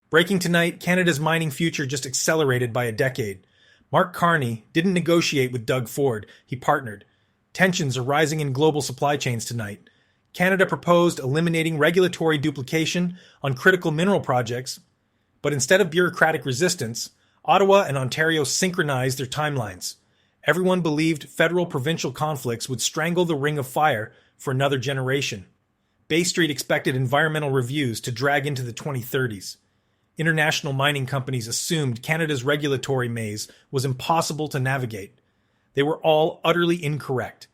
Breaking tonight, Canada's mining future just accelerated by a decade. Mark Carney didn't negotiate with Doug Ford, he partnered. Tensions are rising in global supply chains tonight. Canada proposed eliminating regulatory duplication on critical mineral projects, but instead of bureaucratic resistance, Ottawa and Ontario synchronized their timelines. Everyone believed federal-provincial conflicts would strangle the Ring of Fire for another generation. Bay Street expected environmental reviews to drag into the 2030s. International mining companies assumed Canada's regulatory maze was impossible to navigate. They were all utterly incorrect.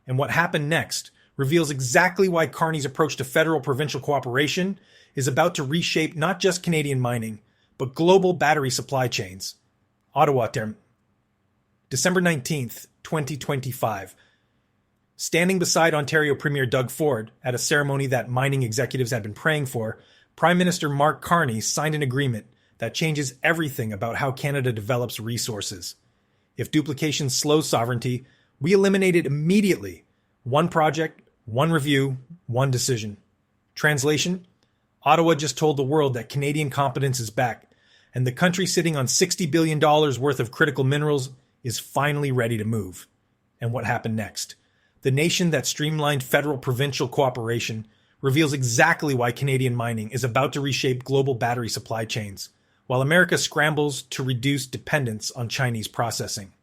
And what happened next reveals exactly why Carney's approach to federal-provincial cooperation is about to reshape not just Canadian mining, but global battery supply chains. Ottawa term. December 19th, 2025. Standing beside Ontario Premier Doug Ford at a ceremony that mining executives had been praying for, Prime Minister Mark Carney signed an agreement that changes everything about how Canada develops resources. If duplication slows sovereignty, we eliminate it immediately. One project, one review, one decision. Translation: Ottawa just told the world that Canadian competence is back, and the country sitting on $60 billion worth of critical minerals is finally ready to move. And what happened next? The nation that streamlined federal-provincial cooperation reveals exactly why Canadian mining is about to reshape global battery supply chains, while America scrambles to reduce dependence on Chinese processing.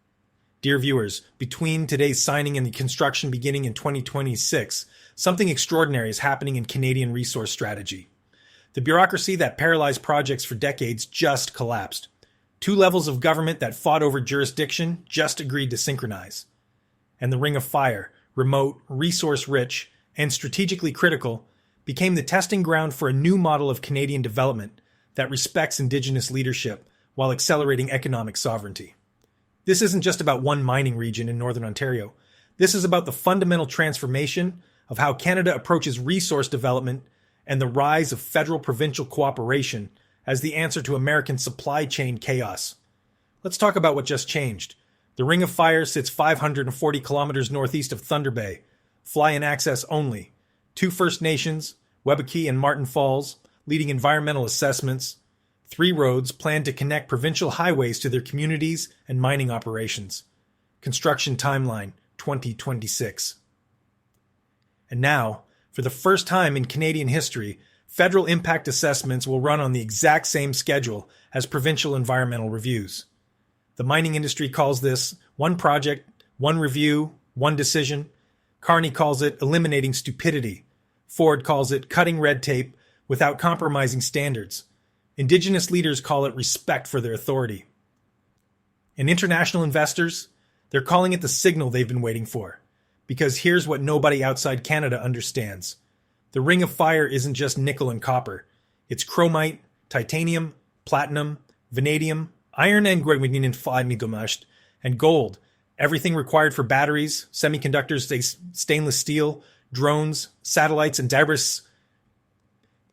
Dear viewers, between today's signing and the construction beginning in 2026, something extraordinary is happening in Canadian resource strategy. The bureaucracy that paralyzed projects for decades just collapsed. Two levels of government that fought over jurisdiction just agreed to synchronize. And the Ring of Fire, remote, resource-rich, and strategically critical, became the testing ground for a new model of Canadian development that respects Indigenous leadership while accelerating economic sovereignty. This isn't just about one mining region in Northern Ontario. This is about the fundamental transformation of how Canada approaches resource development and the rise of federal-provincial cooperation as the answer to American supply chain chaos. Let's talk about what just changed. The Ring of Fire sits 540 kilometers northeast of Thunder Bay, fly-in access only. 2 First Nations, Webakee and Martin Falls, leading environmental assessments. 3 roads planned to connect provincial highways to their communities and mining operations. Construction timeline 2026. And now, for the first time in Canadian history, federal impact assessments will run on the exact same schedule as provincial environmental reviews. The mining industry calls this one project, one review, one decision. Carney calls it eliminating stupidity. Ford calls it cutting red tape without compromising standards. Indigenous leaders call it respect for their authority. And international investors, they're calling it the signal they've been waiting for. Because here's what nobody outside Canada understands. The Ring of Fire isn't just nickel and copper. It's chromite, titanium, platinum, vanadium, iron and and gold. Everything required for batteries, semiconductors, stainless steel, drones, satellites, and debris,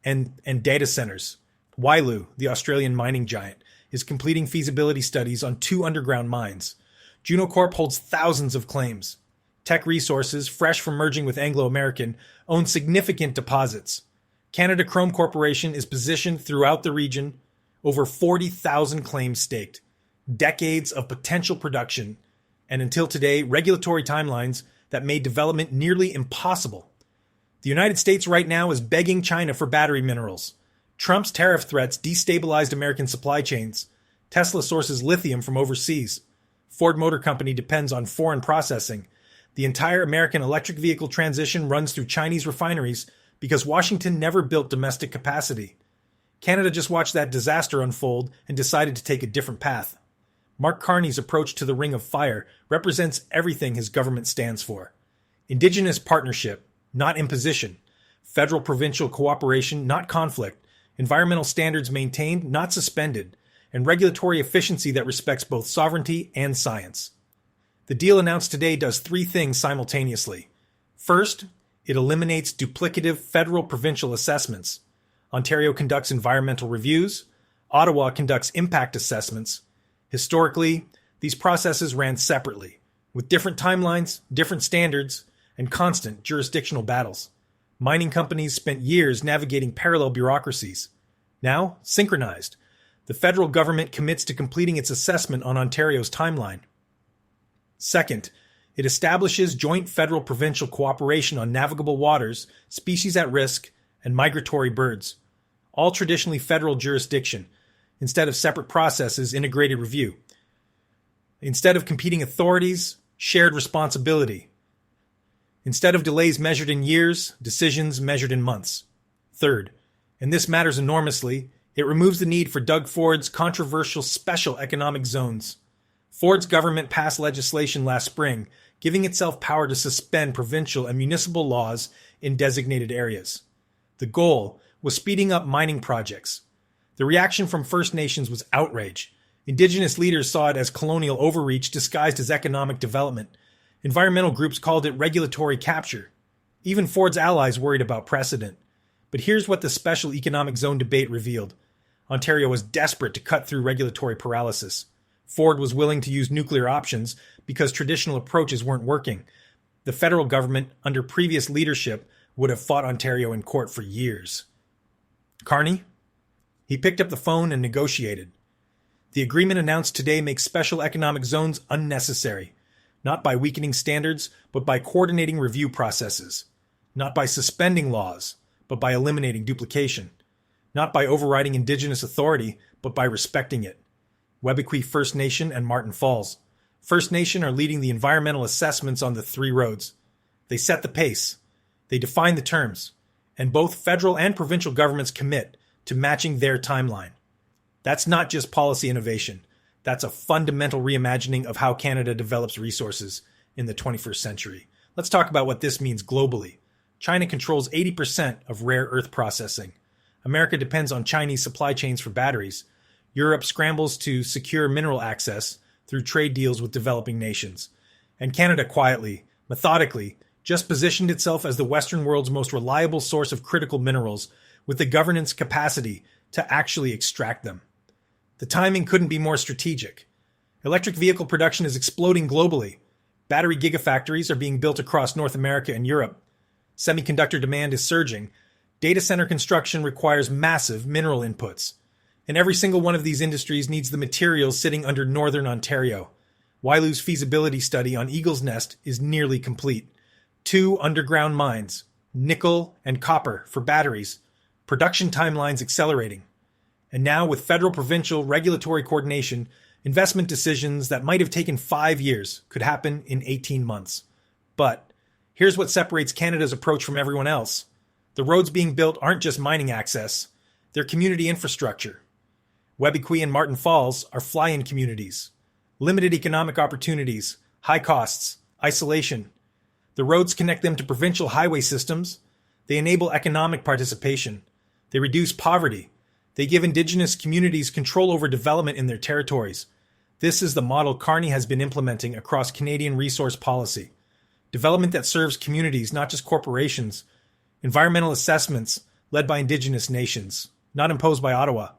and data centers. Wyloo, the Australian mining giant, is completing feasibility studies on 2 underground mines. Juno Corp holds thousands of claims. Teck Resources, fresh from merging with Anglo American, owns significant deposits. Canada Chrome Corporation is positioned throughout the region, over 40,000 claims staked. Decades of potential production, and until today, regulatory timelines that made development nearly impossible. The United States right now is begging China for battery minerals. Trump's tariff threats destabilized American supply chains. Tesla sources lithium from overseas. Ford Motor Company depends on foreign processing. The entire American electric vehicle transition runs through Chinese refineries because Washington never built domestic capacity. Canada just watched that disaster unfold and decided to take a different path. Mark Carney's approach to the Ring of Fire represents everything his government stands for. Indigenous partnership, not imposition. Federal-provincial cooperation, not conflict. Environmental standards maintained, not suspended. And regulatory efficiency that respects both sovereignty and science. The deal announced today does 3 things simultaneously. First, it eliminates duplicative federal-provincial assessments. Ontario conducts environmental reviews. Ottawa conducts impact assessments. Historically, these processes ran separately, with different timelines, different standards, and constant jurisdictional battles. Mining companies spent years navigating parallel bureaucracies. Now, synchronized, the federal government commits to completing its assessment on Ontario's timeline. Second, it establishes joint federal-provincial cooperation on navigable waters, species at risk, and migratory birds, all traditionally federal jurisdiction, instead of separate processes, integrated review. Instead of competing authorities, shared responsibility. Instead of delays measured in years, decisions measured in months. Third, and this matters enormously, it removes the need for Doug Ford's controversial special economic zones. Ford's government passed legislation last spring, giving itself power to suspend provincial and municipal laws in designated areas. The goal was speeding up mining projects. The reaction from First Nations was outrage. Indigenous leaders saw it as colonial overreach disguised as economic development. Environmental groups called it regulatory capture. Even Ford's allies worried about precedent. But here's what the special economic zone debate revealed. Ontario was desperate to cut through regulatory paralysis. Ford was willing to use nuclear options because traditional approaches weren't working. The federal government, under previous leadership, would have fought Ontario in court for years. Carney? He picked up the phone and negotiated. The agreement announced today makes special economic zones unnecessary, not by weakening standards, but by coordinating review processes, not by suspending laws, but by eliminating duplication, not by overriding Indigenous authority, but by respecting it. Webequie First Nation and Martin Falls. First Nation are leading the environmental assessments on the three roads. They set the pace. They define the terms. And both federal and provincial governments commit to matching their timeline. That's not just policy innovation. That's a fundamental reimagining of how Canada develops resources in the 21st century. Let's talk about what this means globally. China controls 80% of rare earth processing. America depends on Chinese supply chains for batteries. Europe scrambles to secure mineral access through trade deals with developing nations. And Canada quietly, methodically, just positioned itself as the Western world's most reliable source of critical minerals with the governance capacity to actually extract them. The timing couldn't be more strategic. Electric vehicle production is exploding globally. Battery gigafactories are being built across North America and Europe. Semiconductor demand is surging. Data center construction requires massive mineral inputs. And every single one of these industries needs the materials sitting under northern Ontario. Wyloo's feasibility study on Eagle's Nest is nearly complete. 2 underground mines, nickel and copper for batteries. Production timelines accelerating. And now with federal-provincial regulatory coordination, investment decisions that might have taken 5 years could happen in 18 months. But here's what separates Canada's approach from everyone else. The roads being built aren't just mining access, they're community infrastructure. Webequie and Martin Falls are fly-in communities. Limited economic opportunities, high costs, isolation. The roads connect them to provincial highway systems. They enable economic participation. They reduce poverty. They give Indigenous communities control over development in their territories. This is the model Carney has been implementing across Canadian resource policy. Development that serves communities, not just corporations. Environmental assessments led by Indigenous nations, not imposed by Ottawa.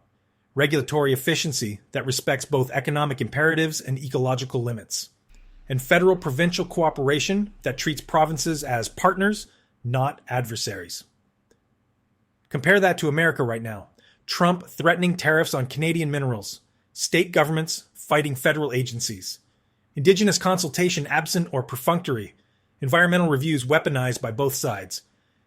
Regulatory efficiency that respects both economic imperatives and ecological limits. And federal-provincial cooperation that treats provinces as partners, not adversaries. Compare that to America right now. Trump threatening tariffs on Canadian minerals. State governments fighting federal agencies. Indigenous consultation absent or perfunctory. Environmental reviews weaponized by both sides.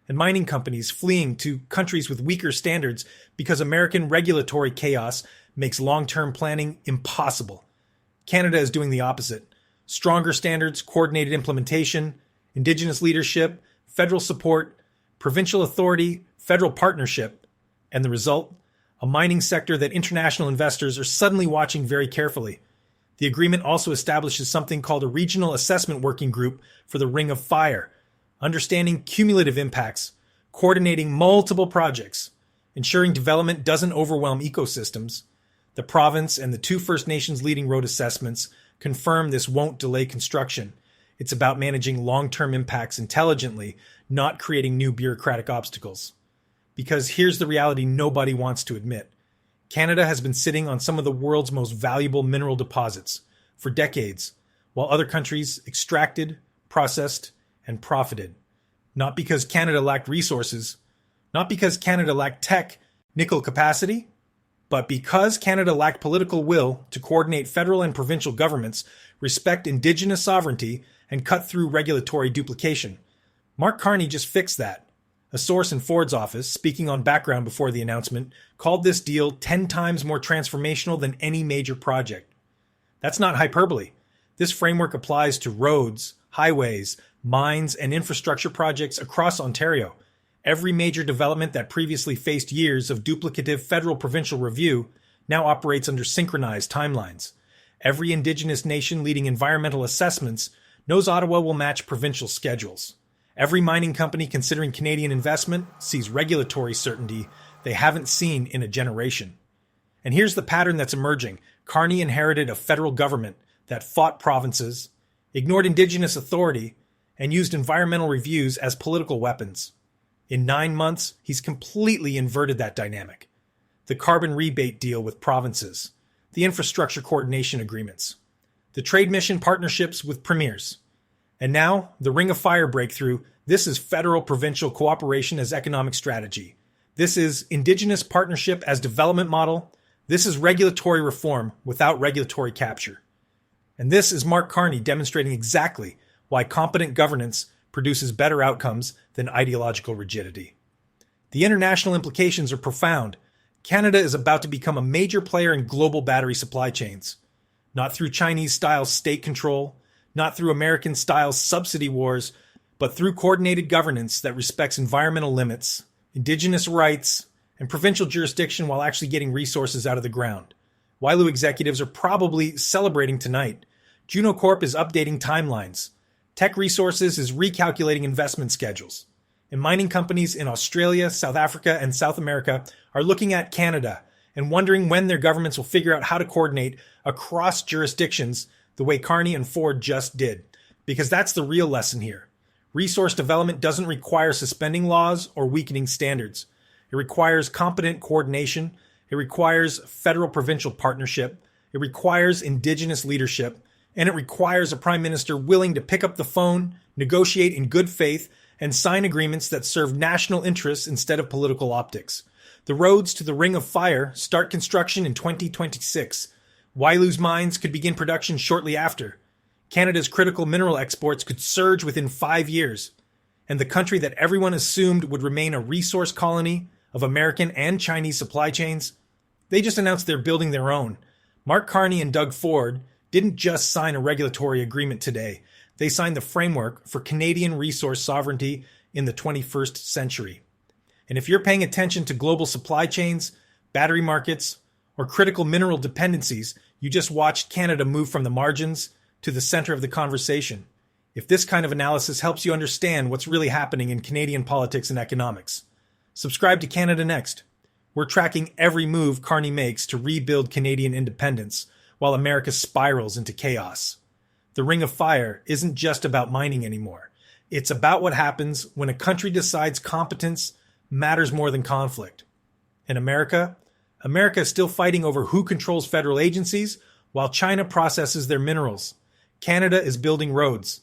And mining companies fleeing to countries with weaker standards because American regulatory chaos makes long-term planning impossible. Canada is doing the opposite. Stronger standards, coordinated implementation, Indigenous leadership, federal support, provincial authority, federal partnership, and the result? A mining sector that international investors are suddenly watching very carefully. The agreement also establishes something called a Regional Assessment Working Group for the Ring of Fire, understanding cumulative impacts, coordinating multiple projects, ensuring development doesn't overwhelm ecosystems. The province and the 2 First Nations leading road assessments confirm this won't delay construction. It's about managing long-term impacts intelligently, not creating new bureaucratic obstacles. Because here's the reality nobody wants to admit. Canada has been sitting on some of the world's most valuable mineral deposits for decades, while other countries extracted, processed, and profited. Not because Canada lacked resources, not because Canada lacked tech, nickel capacity, But because Canada lacked political will to coordinate federal and provincial governments, respect Indigenous sovereignty, and cut through regulatory duplication, Mark Carney just fixed that. A source in Ford's office, speaking on background before the announcement, called this deal 10 times more transformational than any major project. That's not hyperbole. This framework applies to roads, highways, mines, and infrastructure projects across Ontario. Every major development that previously faced years of duplicative federal-provincial review now operates under synchronized timelines. Every Indigenous nation leading environmental assessments knows Ottawa will match provincial schedules. Every mining company considering Canadian investment sees regulatory certainty they haven't seen in a generation. And here's the pattern that's emerging. Carney inherited a federal government that fought provinces, ignored Indigenous authority, and used environmental reviews as political weapons. In 9 months, he's completely inverted that dynamic. The carbon rebate deal with provinces, the infrastructure coordination agreements, the trade mission partnerships with premiers. And now, the Ring of Fire breakthrough. This is federal-provincial cooperation as economic strategy. This is Indigenous partnership as development model. This is regulatory reform without regulatory capture. And this is Mark Carney demonstrating exactly why competent governance produces better outcomes than ideological rigidity. The international implications are profound. Canada is about to become a major player in global battery supply chains. Not through Chinese-style state control, not through American-style subsidy wars, but through coordinated governance that respects environmental limits, Indigenous rights, and provincial jurisdiction while actually getting resources out of the ground. Wyloo executives are probably celebrating tonight. Juno Corp is updating timelines. Teck Resources is recalculating investment schedules. And mining companies in Australia, South Africa, and South America are looking at Canada and wondering when their governments will figure out how to coordinate across jurisdictions the way Carney and Ford just did. Because that's the real lesson here. Resource development doesn't require suspending laws or weakening standards. It requires competent coordination. It requires federal-provincial partnership. It requires Indigenous leadership. And it requires a prime minister willing to pick up the phone, negotiate in good faith, and sign agreements that serve national interests instead of political optics. The roads to the Ring of Fire start construction in 2026. Wyloo's mines could begin production shortly after. Canada's critical mineral exports could surge within 5 years. And the country that everyone assumed would remain a resource colony of American and Chinese supply chains, they just announced they're building their own. Mark Carney and Doug Ford didn't just sign a regulatory agreement today. They signed the framework for Canadian resource sovereignty in the 21st century. And if you're paying attention to global supply chains, battery markets, or critical mineral dependencies, you just watched Canada move from the margins to the center of the conversation. If this kind of analysis helps you understand what's really happening in Canadian politics and economics, subscribe to Canada Next. We're tracking every move Carney makes to rebuild Canadian independence while America spirals into chaos. The Ring of Fire isn't just about mining anymore. It's about what happens when a country decides competence matters more than conflict. And America is still fighting over who controls federal agencies while China processes their minerals. Canada is building roads.